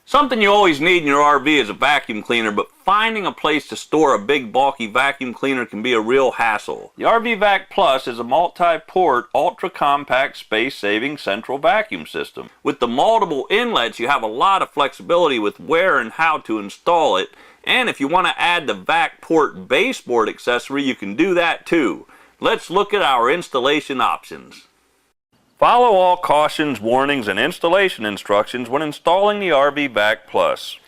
Something you always need in your RV is a vacuum cleaner, but finding a place to store a big bulky vacuum cleaner can be a real hassle. The InterVac Plus is a multi-port, ultra-compact, space-saving central vacuum system. With the multiple inlets, you have a lot of flexibility with where and how to install it, and if you want to add the vac port baseboard accessory, you can do that too. Let's look at our installation options. Follow all cautions, warnings, and installation instructions when installing the InterVac Plus.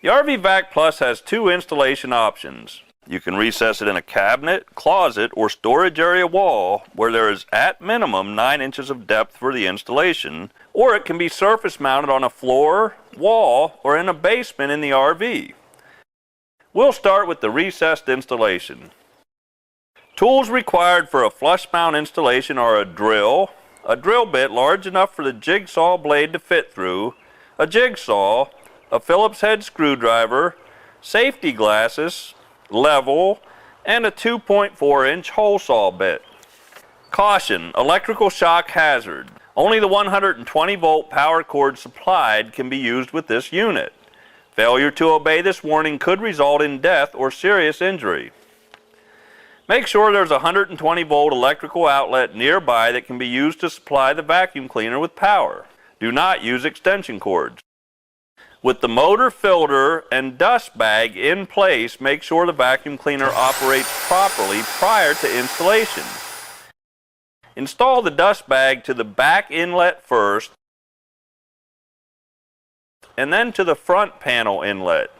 The InterVac Plus has two installation options. You can recess it in a cabinet, closet, or storage area wall where there is at minimum 9 inches of depth for the installation, or it can be surface mounted on a floor, wall, or in a basement in the RV. We'll start with the recessed installation. Tools required for a flush mount installation are a drill bit large enough for the jigsaw blade to fit through, a jigsaw, a Phillips head screwdriver, safety glasses, level, and a 2.4-inch hole saw bit. Caution: electrical shock hazard. Only the 120-volt power cord supplied can be used with this unit. Failure to obey this warning could result in death or serious injury. Make sure there's a 120-volt electrical outlet nearby that can be used to supply the vacuum cleaner with power. Do not use extension cords. With the motor filter and dust bag in place, make sure the vacuum cleaner operates properly prior to installation. Install the dust bag to the back inlet first, and then to the front panel inlet.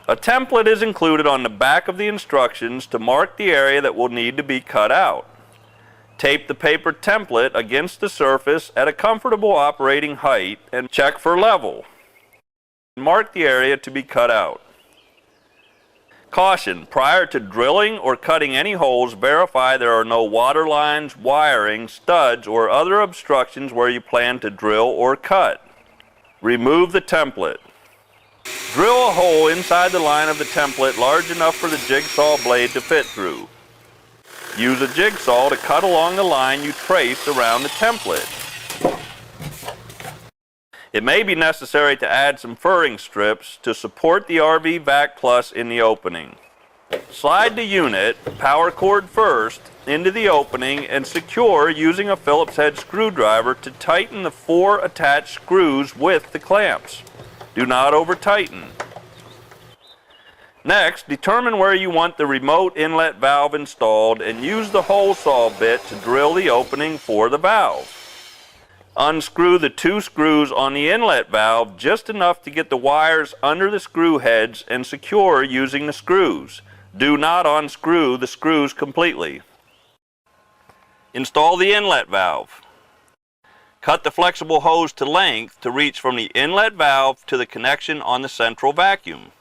A template is included on the back of the instructions to mark the area that will need to be cut out. Tape the paper template against the surface at a comfortable operating height and check for level. Mark the area to be cut out. Caution: prior to drilling or cutting any holes, verify there are no water lines, wiring, studs, or other obstructions where you plan to drill or cut. Remove the template. Drill a hole inside the line of the template large enough for the jigsaw blade to fit through. Use a jigsaw to cut along the line you traced around the template. It may be necessary to add some furring strips to support the InterVac Plus in the opening. Slide the unit, power cord first, into the opening and secure using a Phillips head screwdriver to tighten the 4 attached screws with the clamps. Do not over-tighten. Next, determine where you want the remote inlet valve installed and use the hole saw bit to drill the opening for the valve. Unscrew the 2 screws on the inlet valve just enough to get the wires under the screw heads and secure using the screws. Do not unscrew the screws completely. Install the inlet valve. Cut the flexible hose to length to reach from the inlet valve to the connection on the central vacuum.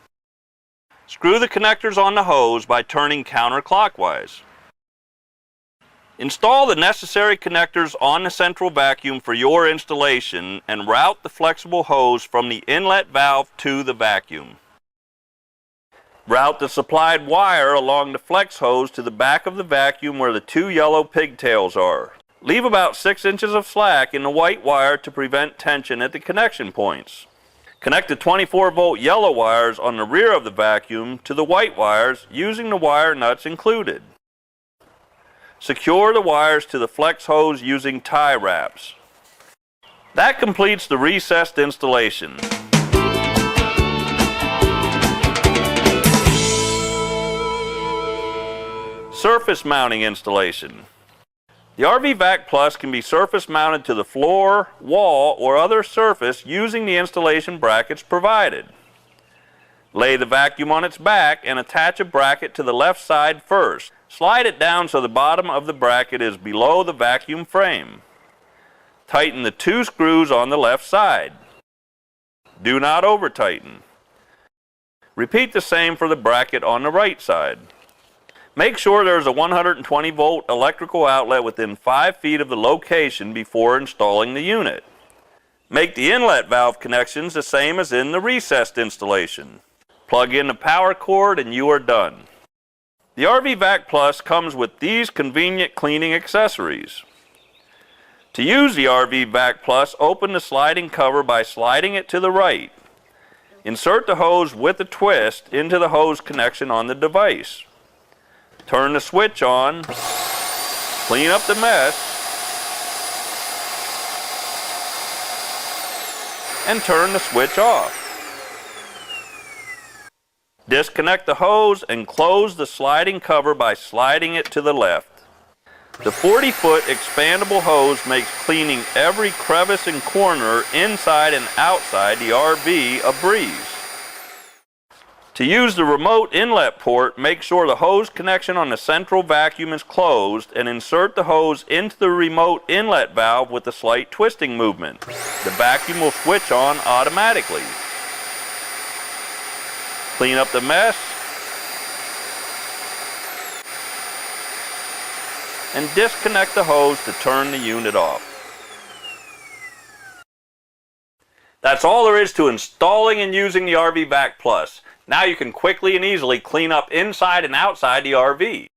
Screw the connectors on the hose by turning counterclockwise. Install the necessary connectors on the central vacuum for your installation and route the flexible hose from the inlet valve to the vacuum. Route the supplied wire along the flex hose to the back of the vacuum where the 2 yellow pigtails are. Leave about 6 inches of slack in the white wire to prevent tension at the connection points. Connect the 24-volt yellow wires on the rear of the vacuum to the white wires using the wire nuts included. Secure the wires to the flex hose using tie wraps. That completes the recessed installation. Surface mounting installation. The InterVac Plus can be surface mounted to the floor, wall, or other surface using the installation brackets provided. Lay the vacuum on its back and attach a bracket to the left side first. Slide it down so the bottom of the bracket is below the vacuum frame. Tighten the 2 screws on the left side. Do not over-tighten. Repeat the same for the bracket on the right side. Make sure there is a 120-volt electrical outlet within 5 feet of the location before installing the unit. Make the inlet valve connections the same as in the recessed installation. Plug in the power cord and you are done. The InterVac Plus comes with these convenient cleaning accessories. To use the InterVac Plus, open the sliding cover by sliding it to the right. Insert the hose with a twist into the hose connection on the device. Turn the switch on, clean up the mess, and turn the switch off. Disconnect the hose and close the sliding cover by sliding it to the left. The 40-foot expandable hose makes cleaning every crevice and corner inside and outside the RV a breeze. To use the remote inlet port, make sure the hose connection on the central vacuum is closed and insert the hose into the remote inlet valve with a slight twisting movement. The vacuum will switch on automatically. Clean up the mess and disconnect the hose to turn the unit off. That's all there is to installing and using the InterVac Plus. Now you can quickly and easily clean up inside and outside the RV.